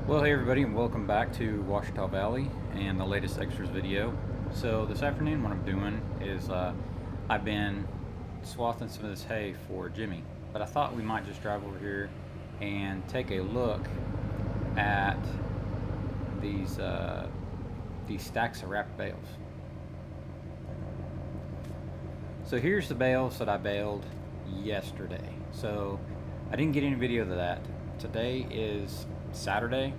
Well, hey everybody, and welcome back to Washita Valley and the latest extras video. So this afternoon, what I'm doing is I've been swathing some of this hay for Jimmy, but I thought we might just drive over here and take a look at these uh, these stacks of wrapped bales. So here's the bales that I baled yesterday. So I didn't get any video of that. Today is Saturday,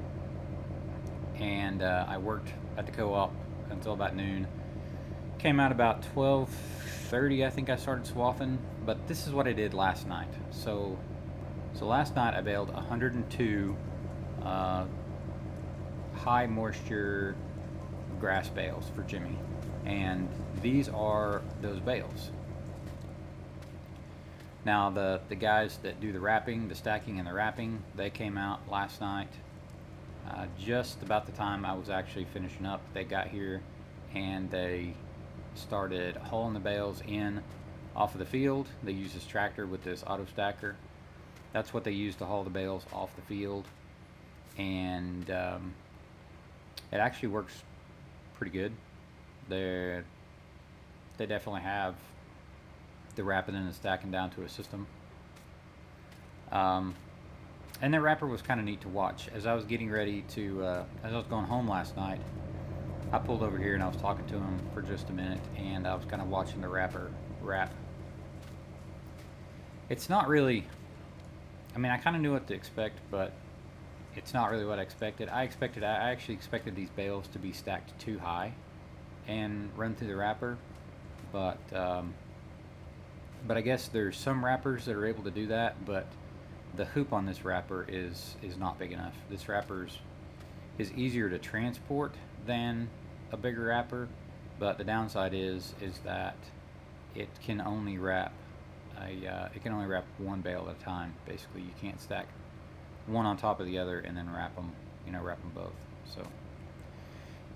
and I worked at the co-op until about noon. Came out about 12:30. I think I started swathing, but this is what I did last night. So last night I baled 102 uh, high moisture grass bales for Jimmy, and these are those bales. Now the guys that do the wrapping, the stacking and the wrapping, they came out last night. Just about the time I was actually finishing up, they got here and they started hauling the bales in off of the field. They used this tractor with this auto stacker. That's what they use to haul the bales off the field, and it actually works pretty good. They they definitely have the wrapping and the stacking down to a system. Um, and that wrapper was kind of neat to watch. As I was getting ready to, as I was going home last night, I pulled over here and I was talking to him for just a minute, and I was kind of watching the wrapper wrap. It's not really, I mean, I kind of knew what to expect, but it's not really what I expected. I actually expected these bales to be stacked too high and run through the wrapper, but I guess there's some wrappers that are able to do that, but the hoop on this wrapper is not big enough. This wrapper is easier to transport than a bigger wrapper, but the downside is that it can only wrap one bale at a time. Basically, you can't stack one on top of the other and then wrap them, wrap them both. So,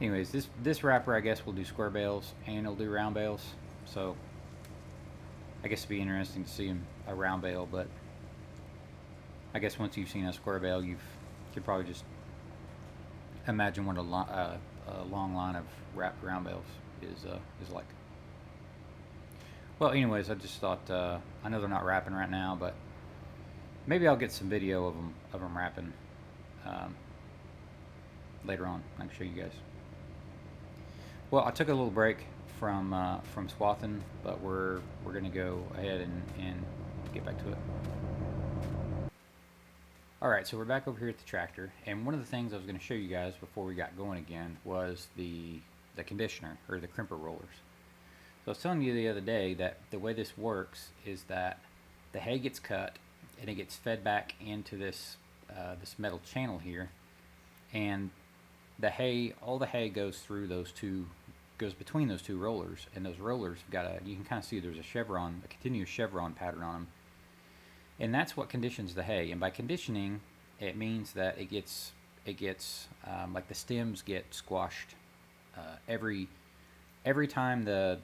anyways, this wrapper I guess will do square bales and it'll do round bales. So, I guess it'd be interesting to see a round bale, but I guess once you've seen a square bale, you could probably just imagine what a long line of wrapped round bales is like. Well, anyways, I just thought I know they're not wrapping right now, but maybe I'll get some video of them wrapping um, later on. I can show you guys. Well, I took a little break from swathing, but we're gonna go ahead and get back to it. Alright, so we're back over here at the tractor, and one of the things I was going to show you guys before we got going again was the conditioner, or the crimper rollers. So I was telling you the other day that the way this works is that the hay gets cut, and it gets fed back into this metal channel here, and all the hay goes between those two rollers, and those rollers have you can kind of see there's a continuous chevron pattern on them. And that's what conditions the hay. And by conditioning, it means that it gets like the stems get squashed every time the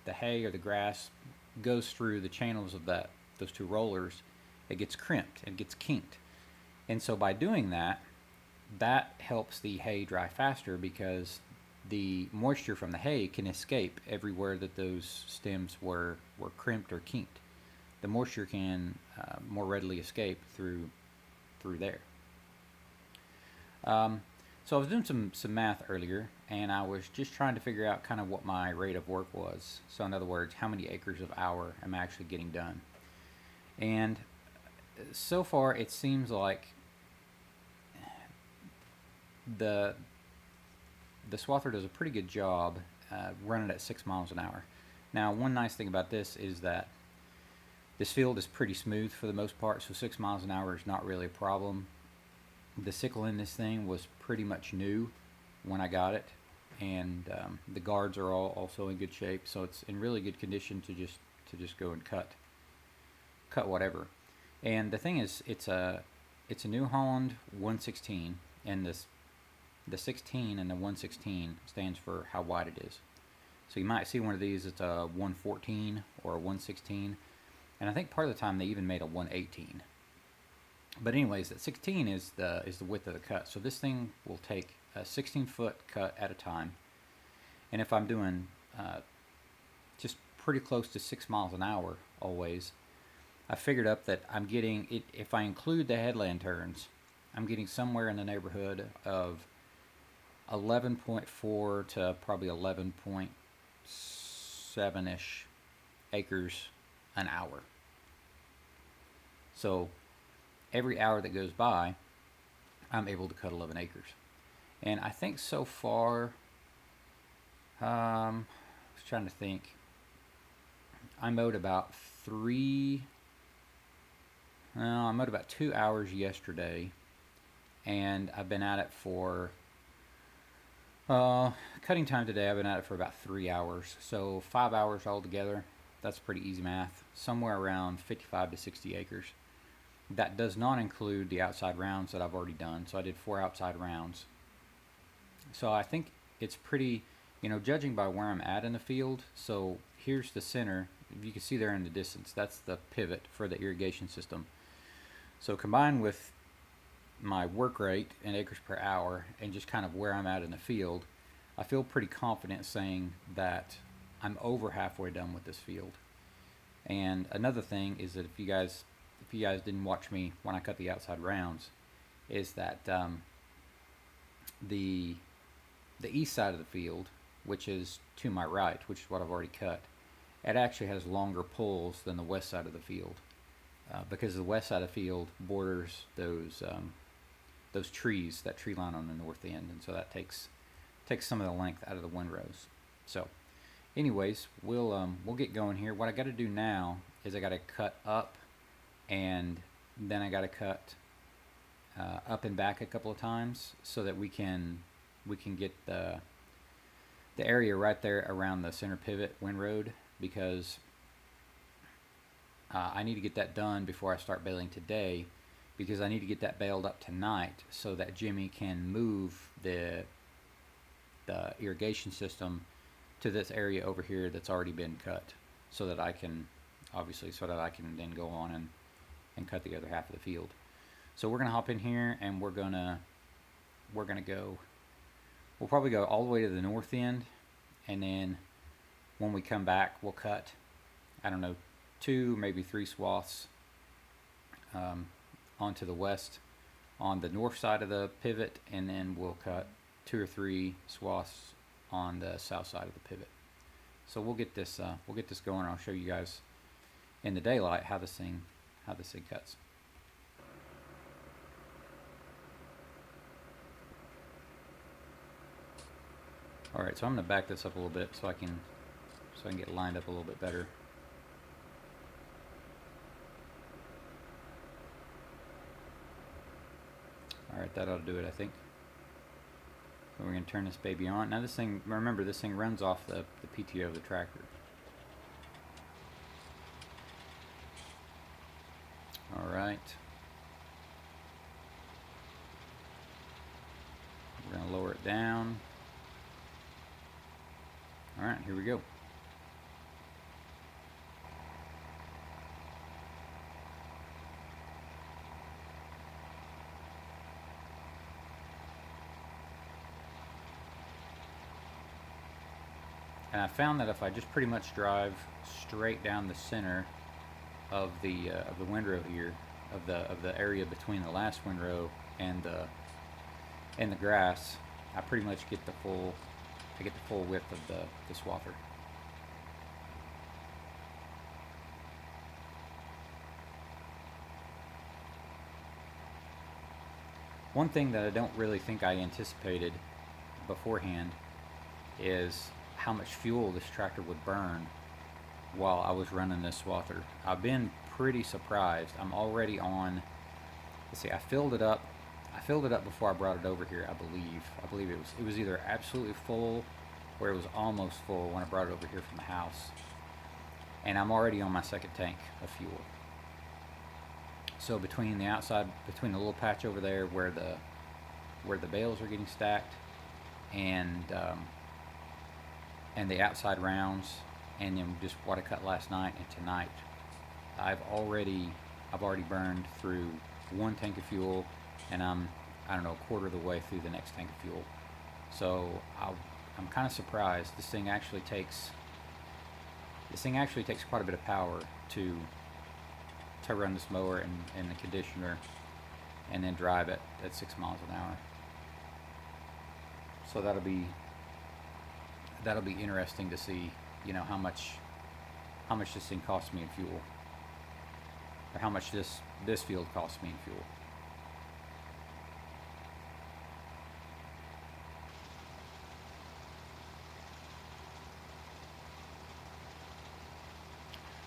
hay or the grass goes through the channels of those two rollers. It gets crimped and gets kinked. And so by doing that helps the hay dry faster, because the moisture from the hay can escape everywhere that those stems were crimped or kinked. The moisture can more readily escape through there. So I was doing some math earlier, and I was just trying to figure out kind of what my rate of work was. So in other words, how many acres of hour I'm actually getting done. And so far, it seems like the swather does a pretty good job running at 6 miles an hour. Now, one nice thing about this is that this field is pretty smooth for the most part, so 6 miles an hour is not really a problem. The sickle in this thing was pretty much new when I got it, and the guards are all also in good shape, so it's in really good condition to just go and cut whatever. And the thing is, it's a New Holland 116, and the 16 and the 116 stands for how wide it is. So you might see one of these, it's a 114 or a 116. And I think part of the time they even made a 118. But anyways, that 16 is the width of the cut. So this thing will take a 16-foot cut at a time. And if I'm doing just pretty close to 6 miles an hour always, I figured up that I'm getting it, if I include the headland turns, I'm getting somewhere in the neighborhood of 11.4 to probably 11.7-ish acres an hour. So every hour that goes by, I'm able to cut 11 acres. And I think so far, I was trying to think, I mowed about I mowed about 2 hours yesterday, and I've been at it for, cutting time today, I've been at it for about 3 hours. So 5 hours altogether. That's pretty easy math. Somewhere around 55 to 60 acres. That does not include the outside rounds that I've already done. So I did 4 outside rounds. So I think it's pretty, judging by where I'm at in the field. So here's the center. You can see there in the distance, that's the pivot for the irrigation system. So combined with my work rate in acres per hour and just kind of where I'm at in the field, I feel pretty confident saying that I'm over halfway done with this field. And another thing is that if you guys didn't watch me when I cut the outside rounds, is that the east side of the field, which is to my right, which is what I've already cut, it actually has longer pulls than the west side of the field, because the west side of the field borders those trees, that tree line on the north end, and so that takes some of the length out of the windrows. So anyways, we'll get going here. What I got to do now is I got to cut up, and then I got to cut up and back a couple of times so that we can get the area right there around the center pivot windroad, because I need to get that done before I start baling today, because I need to get that baled up tonight so that Jimmy can move the irrigation system to this area over here that's already been cut, so that I can then go on and cut the other half of the field. So we're gonna hop in here, and we're gonna go. We'll probably go all the way to the north end, and then when we come back, we'll cut, I don't know, 2, maybe 3 swaths onto the west on the north side of the pivot, and then we'll cut 2 or 3 swaths on the south side of the pivot. So we'll get this going. I'll show you guys in the daylight how this thing cuts. All right, so I'm going to back this up a little bit so I can get lined up a little bit better. All right, that ought to do it, I think. So we're going to turn this baby on. Now this thing, remember, this thing runs off the PTO of the tractor. All right. We're going to lower it down. All right, here we go. And I found that if I just pretty much drive straight down the center of the windrow here, of the area between the last windrow and the grass, I pretty much get the full width of the swather. One thing that I don't really think I anticipated beforehand is how much fuel this tractor would burn while I was running this swather. I've been pretty surprised. I'm already on, let's see, I filled it up before I brought it over here, I believe it was either absolutely full or it was almost full when I brought it over here from the house. And I'm already on my second tank of fuel. So between the little patch over there where the bales are getting stacked, and the outside rounds, and then just what I cut last night and tonight, I've already burned through one tank of fuel, and I don't know, a quarter of the way through the next tank of fuel. So I'm kind of surprised. This thing actually takes quite a bit of power to run this mower and the conditioner, and then drive it at 6 miles an hour. So that'll be interesting to see, you know, how much this thing costs me in fuel, or how much this field costs me in fuel.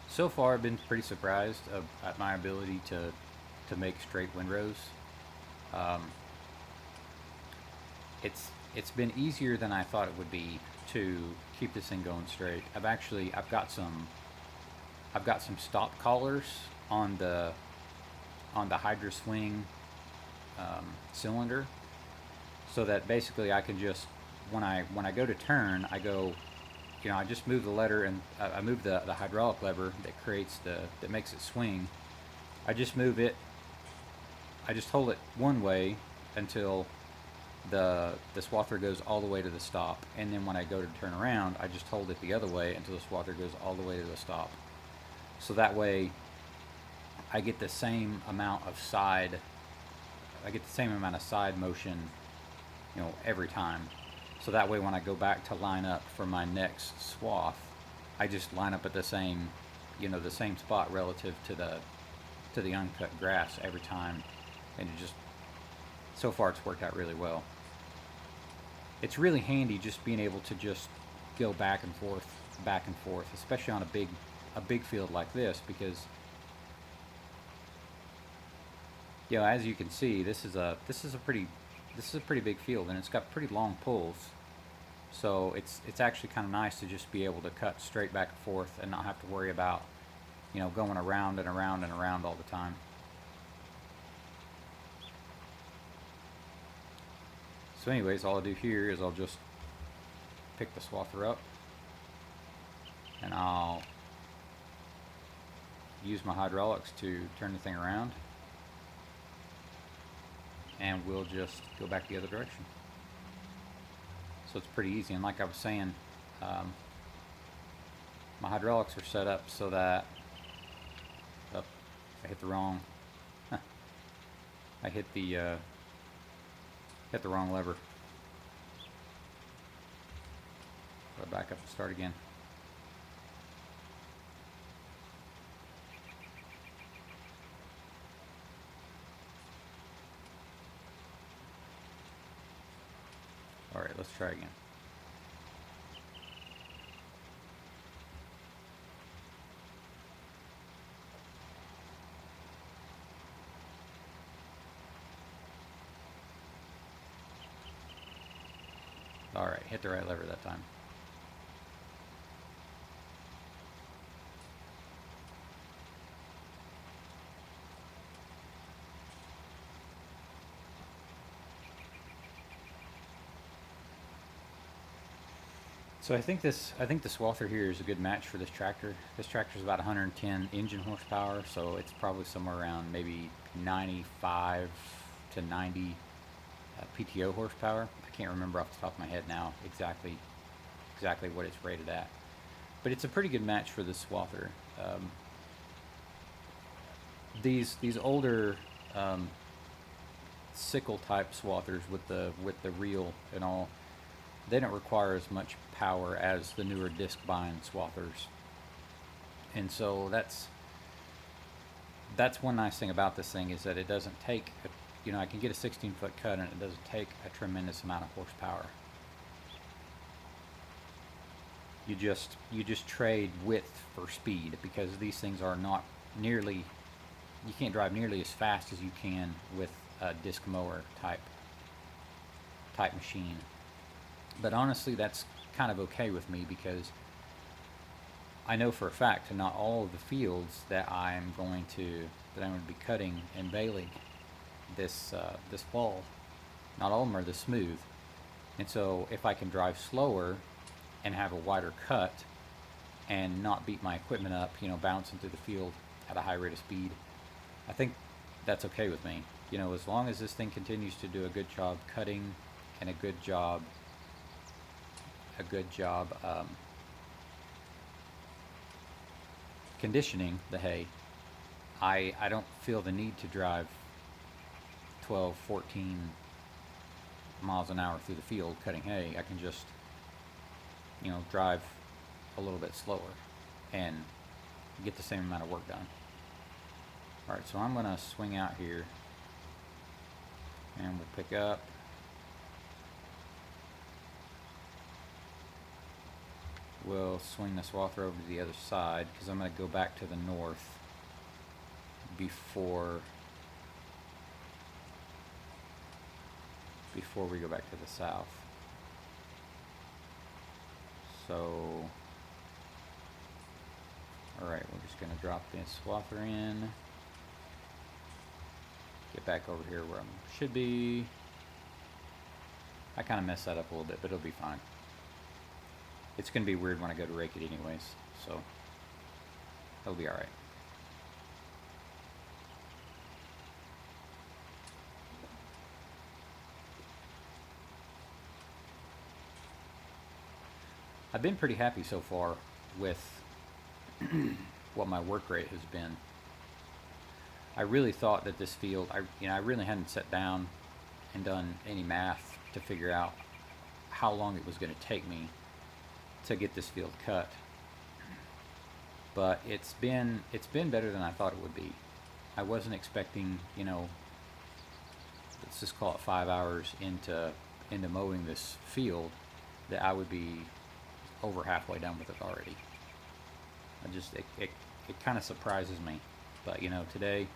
So far, I've been pretty surprised at my ability to make straight windrows. Um, it's been easier than I thought it would be to keep this thing going straight. I've got some stop collars on the Hydra Swing cylinder, so that basically I can just, when I go to turn, I go, you know, I just move the lever, and I move the hydraulic lever that makes it swing. I just move it. I just hold it one way until the swather goes all the way to the stop, and then when I go to turn around, I just hold it the other way until the swather goes all the way to the stop. So that way, I get the same amount of side motion, you know, every time. So that way, when I go back to line up for my next swath, I just line up at the same, you know, the same spot relative to the uncut grass every time, and it just, so far it's worked out really well. It's really handy just being able to just go back and forth, especially on a big field like this, because, you know, as you can see, this is a pretty big field, and it's got pretty long pulls. So it's actually kind of nice to just be able to cut straight back and forth and not have to worry about, you know, going around and around and around all the time. So anyways, all I do here is I'll just pick the swather up, and I'll use my hydraulics to turn the thing around, and we'll just go back the other direction. So it's pretty easy, and like I was saying, my hydraulics are set up so that, I hit the wrong, I hit the wrong lever. So back up and start again. All right, let's try again. All right, hit the right lever that time. So I think the swather here is a good match for this tractor. This tractor is about 110 engine horsepower, so it's probably somewhere around maybe 95 to 90 PTO horsepower. I can't remember off the top of my head now exactly what it's rated at, but it's a pretty good match for this swather. These older sickle type swathers with the reel and all, they don't require as much power as the newer disc bind swathers, and so that's one nice thing about this thing, is that it doesn't take you know, I can get a 16-foot cut, and it doesn't take a tremendous amount of horsepower. You just trade width for speed, because these things are not nearly, you can't drive nearly as fast as you can with a disc mower type machine. But honestly, that's kind of okay with me, because I know for a fact not all of the fields that I'm going to be cutting and baling this fall, not all of them are this smooth. And so if I can drive slower and have a wider cut and not beat my equipment up, you know, bouncing through the field at a high rate of speed, I think that's okay with me. You know, as long as this thing continues to do a good job cutting and a good job conditioning the hay, I don't feel the need to drive 12, 14 miles an hour through the field cutting hay. I can just, you know, drive a little bit slower and get the same amount of work done. Alright, so I'm going to swing out here and we'll pick up. We'll swing the swather over to the other side because I'm going to go back to the north before we go back to the south. So, alright, we're just going to drop this swather in. Get back over here where I should be. I kind of messed that up a little bit, but it'll be fine. It's going to be weird when I go to rake it anyways, so it'll be alright. I've been pretty happy so far with what my work rate has been. I really thought that this field, I really hadn't sat down and done any math to figure out how long it was going to take me to get this field cut. But it's been better than I thought it would be. I wasn't expecting, you know, let's just call it 5 hours into mowing this field, that I would be over halfway done with it already. It kind of surprises me. But you know, today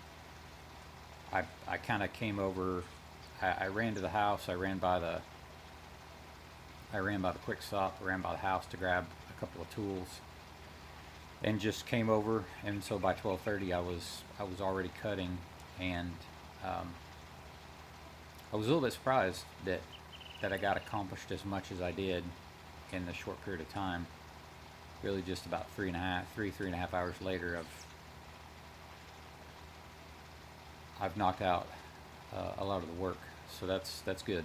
I kind of came over. I ran to the house. I ran by the quick stop. I ran by the house to grab a couple of tools, and just came over. And so by 12:30, I was already cutting, and I was a little bit surprised that I got accomplished as much as I did in the short period of time. Really, just about three and a half hours later, I've knocked out a lot of the work, so that's good.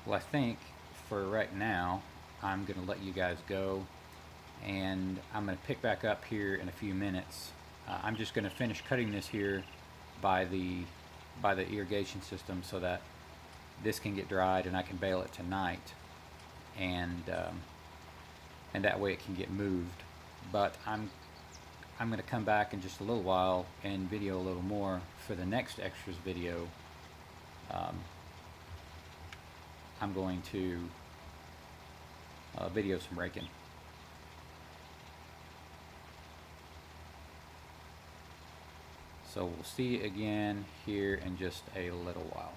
Well, I think for right now, I'm going to let you guys go, and I'm going to pick back up here in a few minutes. I'm just going to finish cutting this here by the irrigation system so that this can get dried and I can bale it tonight, and that way it can get moved. But I'm going to come back in just a little while and video a little more for the next extras video. I'm going to video some raking. So we'll see you again here in just a little while.